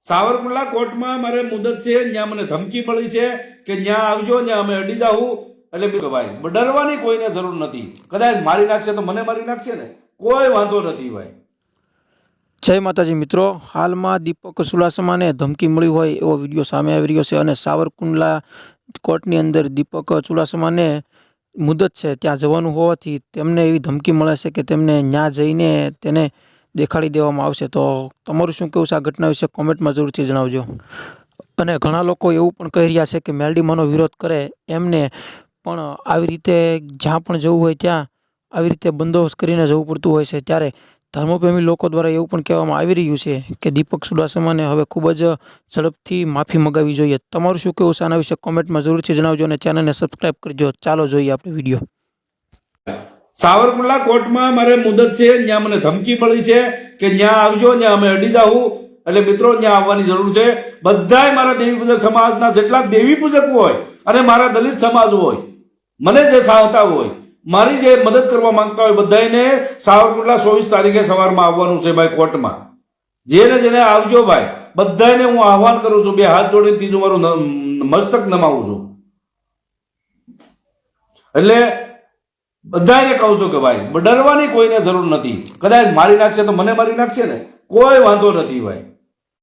સાવરકુંડલા કોર્ટમાં મારે મુદત છે, ત્યાં મને ધમકી મળી છે કે ત્યાં આવજો, ત્યાં અમે અડી જાવું. એટલે ભાઈ ડરવાની કોઈને જરૂર નથી. કદાચ મારી નાખશે તો મને મારી નાખશે ને, કોઈ વાંધો નથી ભાઈ. જય માતાજી મિત્રો, હાલમાં દીપક ચુડાસમાને ધમકી મળી હોય એવો વિડીયો સામે આવી રહ્યો છે અને સાવરકુંડલા કોર્ટની અંદર દીપક ચુડાસમાને મુદત છે ત્યાં જવાનું હોવાથી તેમને એવી ધમકી મળે છે કે તેમને ત્યાં જઈને તેને દેખાડી દેવામાં આવશે. તો તમારું શું કહેવું છે આ ઘટના વિશે કોમેન્ટમાં જરૂરથી જણાવજો. અને ઘણા લોકો એવું પણ કહી રહ્યા છે કે મેલડીમાનો વિરોધ કરે એમને પણ આવી રીતે જ્યાં પણ જવું હોય ત્યાં આવી રીતે બંદોબસ્ત કરીને જવું પડતું હોય છે. ત્યારે ધર્મપ્રેમી લોકો દ્વારા એવું પણ કહેવામાં આવી રહ્યું છે કે દીપક ચુડાસમાને હવે ખૂબ જ ઝડપથી માફી મગાવવી જોઈએ. તમારું શું કહેવું છે આના વિશે કોમેન્ટમાં જરૂરથી જણાવજો અને ચેનલને સબસ્ક્રાઈબ કરજો. ચાલો જોઈએ આપણે વિડીયો. સાવરકુંડલા કોર્ટમાં મારે મુદત છે, ત્યાં મને ધમકી મળી છે કે ત્યાં આવજો, ત્યાં અમે અડી જાવું. એટલે મિત્રો ત્યાં આવવાની જરૂર છે. બધાય મારા દેવી પૂજક સમાજના જેટલા દેવી પૂજક હોય અને મારા દલિત સમાજ હોય, મને જે ચાહતા હોય, મારી જે મદદ કરવા માંગતા હોય, બધાને સાવરકુંડલા 24 તારીખે સવારમાં આવવાનું છે ભાઈ કોર્ટમાં. જેને આવજો ભાઈ, બધાને હું આહવાન કરું છું. બે હાથ જોડીને ત્રીજું મારું મસ્તક નમાવું છું. એટલે બધાને કહું છું કે ભાઈ ડરવાની કોઈને જરૂર નથી. કદાચ મારી નાખશે તો મને મારી નાખશે ને, કોઈ વાંધો નથી ભાઈ.